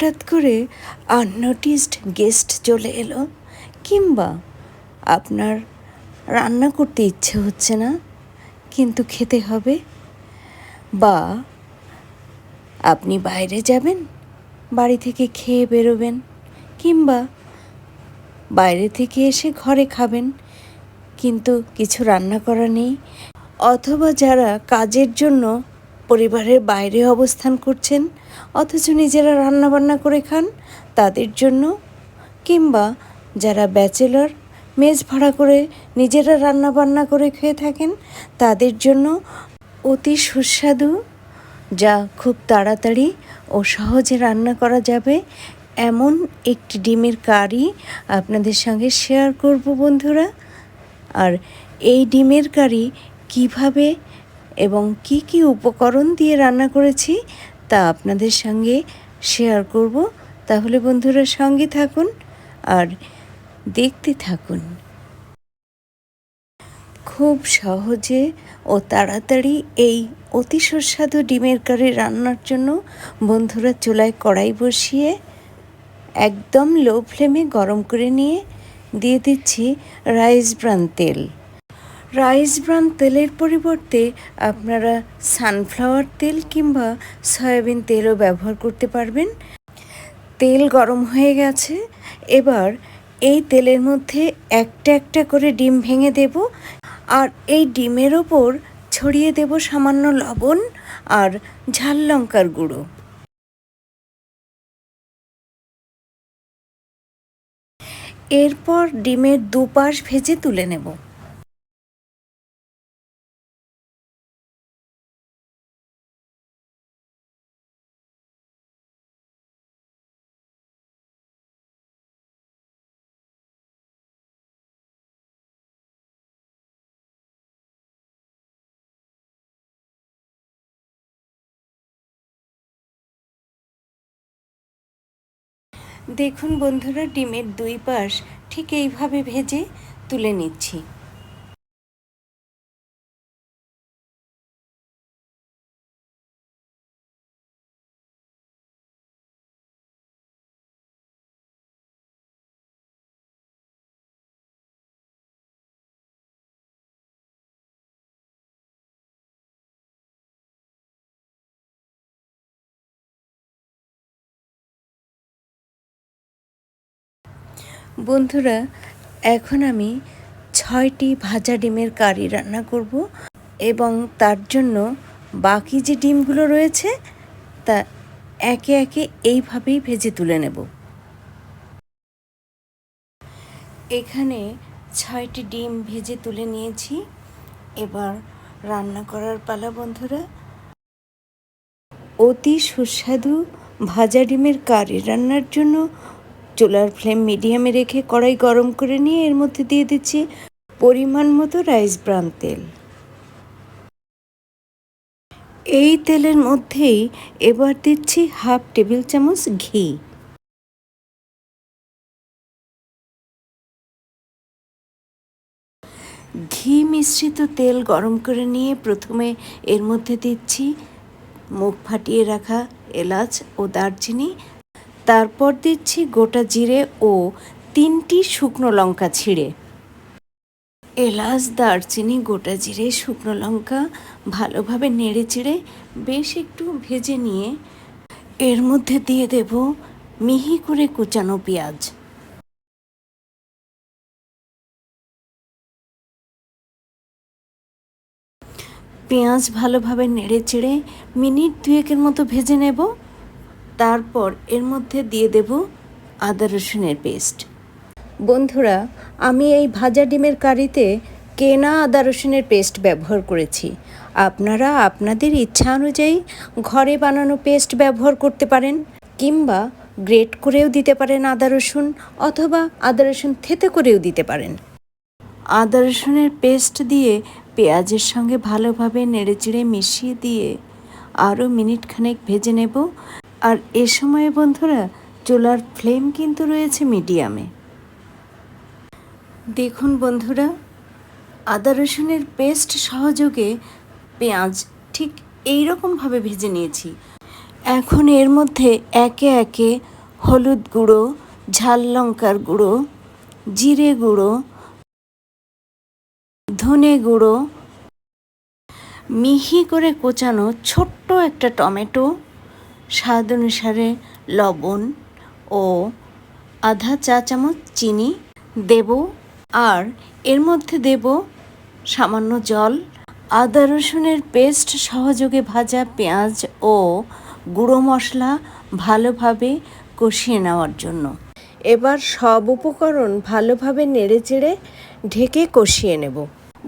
হঠাৎ করে আননোটিসড গেস্ট চলে এলো, কিংবা আপনার রান্না করতে ইচ্ছে হচ্ছে না কিন্তু খেতে হবে, বা আপনি বাইরে যাবেন, বাড়ি থেকে খেয়ে বেরোবেন, কিংবা বাইরে থেকে এসে ঘরে খাবেন কিন্তু কিছু রান্না করা নেই, অথবা যারা কাজের জন্য পরিবারের বাইরে অবস্থান করছেন অথচ নিজেরা রান্নাবান্না করে খান তাদের জন্য, কিংবা যারা ব্যাচেলর মেস ভাড়া করে নিজেরা রান্নাবান্না করে খেয়ে থাকেন তাদের জন্য অতি সুস্বাদু, যা খুব তাড়াতাড়ি ও সহজে রান্না করা যাবে এমন একটি ডিমের কারি আপনাদের সঙ্গে শেয়ার করব বন্ধুরা। আর এই ডিমের কারি কিভাবে এবং কি কি উপকরণ দিয়ে রান্না করেছি তা আপনাদের সঙ্গে শেয়ার করব। তাহলে বন্ধুরা সঙ্গে থাকুন আর দেখতে থাকুন। খুব সহজে ও তাড়াতাড়ি এই অতি সুস্বাদু ডিমের কারি রান্নার জন্য বন্ধুরা চুলায় কড়াই বসিয়ে একদম লো ফ্লেমে গরম করে নিয়ে দিয়ে দিচ্ছি রাইস ব্রান তেল। রাইস ব্রান তেলের পরিবর্তে আপনারা সানফ্লাওয়ার তেল কিংবা সয়াবিন তেলও ব্যবহার করতে পারবেন। তেল গরম হয়ে গেছে, এবার এই তেলের মধ্যে একটা একটা করে ডিম ভেঙে দেব, আর এই ডিমের ওপর ছড়িয়ে দেব সামান্য লবণ আর ঝাল লঙ্কার গুঁড়ো। এরপর ডিমের দুপাশ ভেজে তুলে নেব। দেখুন বন্ধুরা, ডিমের দুই পাশ ঠিক এইভাবে ভেজে তুলে নিচ্ছি। বন্ধুরা, এখন আমি 6টি ভাজা ডিমের কারি রান্না করব এবং তার জন্য বাকি যে ডিমগুলো রয়েছে তা একে একে এইভাবেই ভেজে তুলে নেব। এখানে 6টি ডিম ভেজে তুলে নিয়েছি। এবার রান্না করার পালা বন্ধুরা। অতি সুস্বাদু ভাজা ডিমের কারি রান্নার জন্য চুলার ফ্লেম মিডিয়ামে রেখে কড়াই গরম করে নিয়ে এর মধ্যে দিয়ে দিচ্ছি পরিমাণ মতো রাইস ব্রান তেল। এই তেলের মধ্যেই এবার দিচ্ছি হাফ টেবিল চামচ ঘি। ঘি মিশ্রিত তেল গরম করে নিয়ে প্রথমে এর মধ্যে দিচ্ছি মুখ ফাটিয়ে রাখা এলাচ ও দারচিনি, তারপর দিচ্ছি গোটা জিরে ও 3টি শুকনো লঙ্কা ছিঁড়ে। এলাচ, দারচিনি, গোটা জিরে, শুকনো লঙ্কা ভালোভাবে নেড়ে চেড়ে বেশ একটু ভেজে নিয়ে এর মধ্যে দিয়ে দেব মিহি করে কুচানো পেঁয়াজ। পেঁয়াজ ভালোভাবে নেড়ে চেড়ে মিনিট 2-এর মতো ভেজে নেব। তারপর এর মধ্যে দিয়ে দেব আদা রসুনের পেস্ট। বন্ধুরা, আমি এই ভাজা ডিমের কারিতে কেনা আদা রসুনের পেস্ট ব্যবহার করেছি। আপনারা আপনাদের ইচ্ছা অনুযায়ী ঘরে বানানো পেস্ট ব্যবহার করতে পারেন, কিংবা গ্রেট করেও দিতে পারেন আদা রসুন, অথবা আদা রসুন থেঁতে করেও দিতে পারেন। আদা রসুনের পেস্ট দিয়ে পেঁয়াজের সঙ্গে ভালোভাবে নেড়েচেড়ে মিশিয়ে দিয়ে আরও মিনিট খানেক ভেজে নেব। আর এ সময়ে বন্ধুরা চুলার ফ্লেম কিন্তু রয়েছে মিডিয়ামে। দেখুন বন্ধুরা, আদা রসুনের পেস্ট সহযোগে পেঁয়াজ ঠিক এই রকমভাবে ভেজে নিয়েছি। এখন এর মধ্যে একে একে হলুদ গুঁড়ো, ঝাল লঙ্কার গুঁড়ো, জিরে গুঁড়ো, ধনে গুঁড়ো, মিহি করে কোচানো ছোট্ট একটা টমেটো, স্বাদ অনুসারে লবণ ও আধা চা চামচ চিনি দেব। আর এর মধ্যে দেব সামান্য জল, আদা রসুনের পেস্ট সহযোগে ভাজা পেঁয়াজ ও গুঁড়ো মশলা ভালোভাবে কষিয়ে নেওয়ার জন্য। এবার সব উপকরণ ভালোভাবে নেড়েচেড়ে ঢেকে কষিয়ে নেব।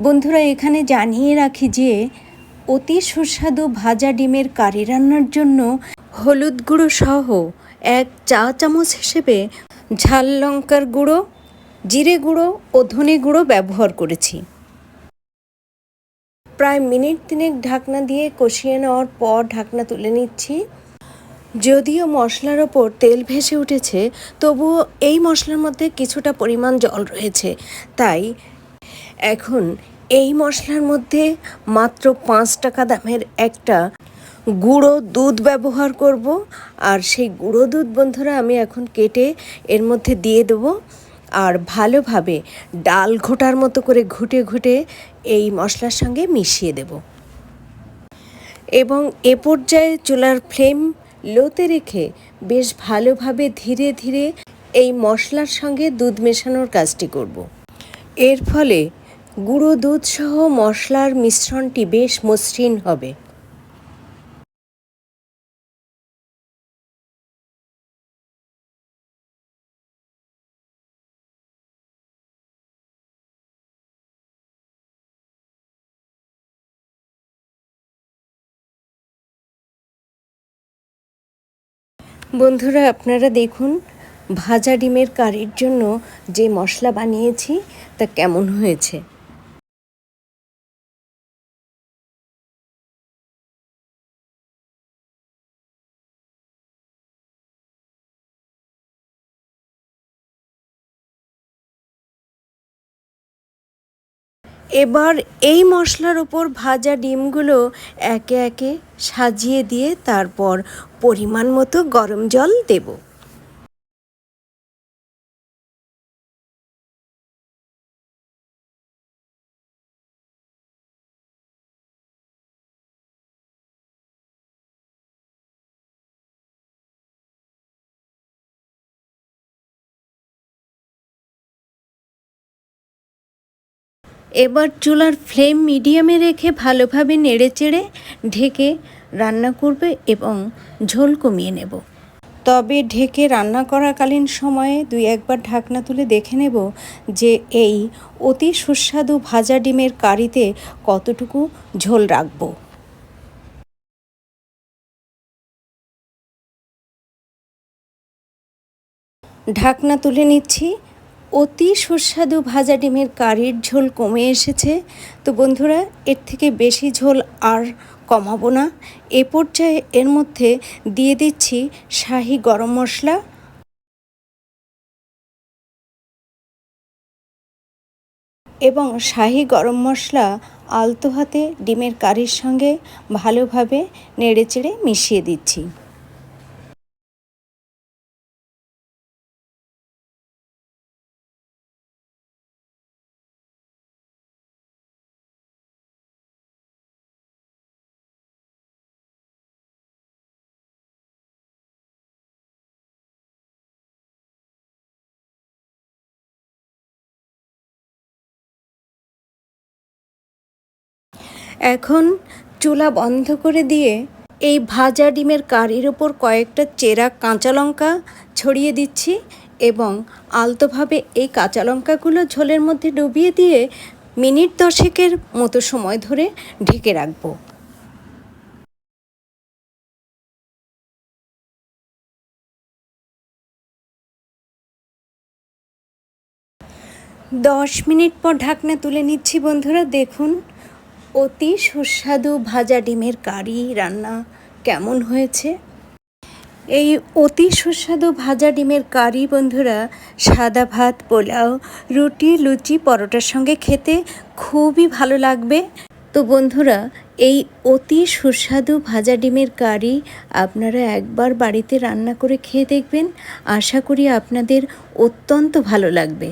বন্ধুরা, এখানে জানিয়ে রাখি যে অতি সুস্বাদু ভাজা ডিমের কারি রান্নার জন্য হলুদ গুঁড়ো সহ 1 চা চামচ হিসেবে ঝাল লঙ্কার গুঁড়ো, জিরে গুঁড়ো ও ধনে গুঁড়ো ব্যবহার করেছি। প্রায় মিনিট 3 ঢাকনা দিয়ে কষিয়ে নেওয়ার পর ঢাকনা তুলে নিচ্ছি। যদিও মশলার ওপর তেল ভেসে উঠেছে, তবুও এই মশলার মধ্যে কিছুটা পরিমাণ জল রয়েছে। তাই এখন এই মশলার মধ্যে মাত্র 5 টাকা দামের একটা গুঁড়ো দুধ ব্যবহার করব। আর সেই গুঁড়ো দুধ বন্ধুরা আমি এখন কেটে এর মধ্যে দিয়ে দেবো। আর ভালোভাবে ডাল ঘোটার মতো করে ঘুটে ঘুটে এই মশলার সঙ্গে মিশিয়ে দেব। এবং এ পর্যায়ে চুলার ফ্লেম লোতে রেখে বেশ ভালোভাবে ধীরে ধীরে এই মশলার সঙ্গে দুধ মেশানোর কাজটি করব। এর ফলে গুঁড়ো দুধ সহ মশলার মিশ্রণটি বেশ মসৃণ হবে। বন্ধুরা, আপনারা দেখুন ভাজা ডিমের কারির জন্য যে মশলা বানিয়েছি তা কেমন হয়েছে। এবার এই মশলার উপর ভাজা ডিমগুলো একে একে সাজিয়ে দিয়ে তারপর পরিমাণ মতো গরম জল দেব। এবার চুলার ফ্লেম মিডিয়ামে রেখে ভালোভাবে নেড়েচেড়ে ঢেকে রান্না করবে এবং ঝোল কমিয়ে নেব। তবে ঢেকে রান্না করাকালীন সময়ে 2-1 বার ঢাকনা তুলে দেখে নেব যে এই অতি সুস্বাদু ভাজা ডিমের কারিতে কতটুকু ঝোল রাখবো। ঢাকনা তুলে নিচ্ছি। অতি সুস্বাদু ভাজা ডিমের কারির ঝোল কমে এসেছে। তো বন্ধুরা, এর থেকে বেশি ঝোল আর কমাবো না। এ পর্যায়ে এর মধ্যে দিয়ে দিচ্ছি শাহি গরম মশলা এবং শাহি গরম মশলা আলতো হাতে ডিমের কারির সঙ্গে ভালোভাবে নেড়েচেড়ে মিশিয়ে দিচ্ছি। এখন চুলা বন্ধ করে দিয়ে এই ভাজা ডিমের কারির ওপর কয়েকটা চেরা কাঁচা লঙ্কা ছড়িয়ে দিচ্ছি এবং আলতোভাবে এই কাঁচা লঙ্কাগুলো ঝোলের মধ্যে ডুবিয়ে দিয়ে মিনিট 10-এর মতো সময় ধরে ঢেকে রাখবো। দশ মিনিট পর ঢাকনা তুলে নিচ্ছি। বন্ধুরা দেখুন, অতি সুস্বাদু ভাজা ডিমের কারি রান্না কেমন হয়েছে। এই অতি সুস্বাদু ভাজা ডিমের কারি বন্ধুরা সাদা ভাত, পোলাও, রুটি, লুচি, পরোটার সঙ্গে খেতে খুবই ভালো লাগবে। তো বন্ধুরা, এই অতি সুস্বাদু ভাজা ডিমের কারি আপনারা একবার বাড়িতে রান্না করে খেয়ে দেখবেন। আশা করি আপনাদের অত্যন্ত ভালো লাগবে।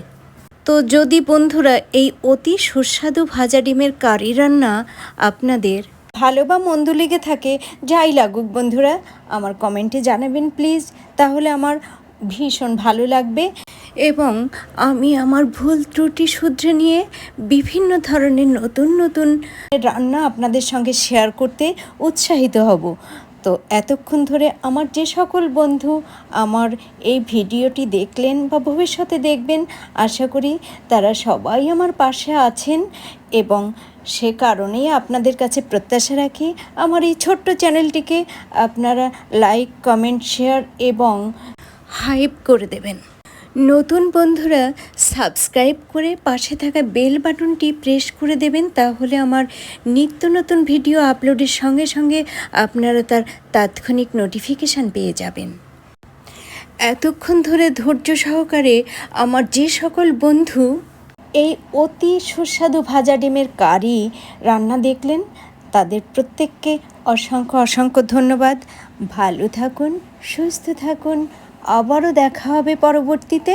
তো যদি বন্ধুরা এই অতি সুস্বাদু ভাজা ডিমের কারি রান্না আপনাদের ভালো বা মন্দ লেগে থাকে, যাই লাগুক বন্ধুরা, আমার কমেন্টে জানাবেন প্লিজ। তাহলে আমার ভীষণ ভালো লাগবে এবং আমি আমার ভুল ত্রুটি শুধরে নিয়ে বিভিন্ন ধরনের নতুন নতুন রান্না আপনাদের সঙ্গে শেয়ার করতে উৎসাহিত হব। তো এতক্ষণ ধরে আমার যে সকল বন্ধু আমার এই ভিডিওটি দেখলেন বা ভবিষ্যতে দেখবেন, আশা করি তারা সবাই আমার পাশে আছেন এবং সে কারণেই আপনাদের কাছে প্রত্যাশা রাখি আমার এই ছোট্ট চ্যানেলটিকে আপনারা লাইক, কমেন্ট, শেয়ার এবং হাইপ করে দেবেন। নতুন বন্ধুরা সাবস্ক্রাইব করে পাশে থাকা বেল বাটনটি প্রেস করে দেবেন, তাহলে আমার নিত্য নতুন ভিডিও আপলোডের সঙ্গে সঙ্গে আপনারা তার তাৎক্ষণিক নোটিফিকেশান পেয়ে যাবেন। এতক্ষণ ধরে ধৈর্য সহকারে আমার যে সকল বন্ধু এই অতি সুস্বাদু ভাজা ডিমের কারি রান্না দেখলেন, তাদের প্রত্যেককে অসংখ্য অসংখ্য ধন্যবাদ। ভালো থাকুন, সুস্থ থাকুন, আবারও দেখা হবে পরবর্তীতে।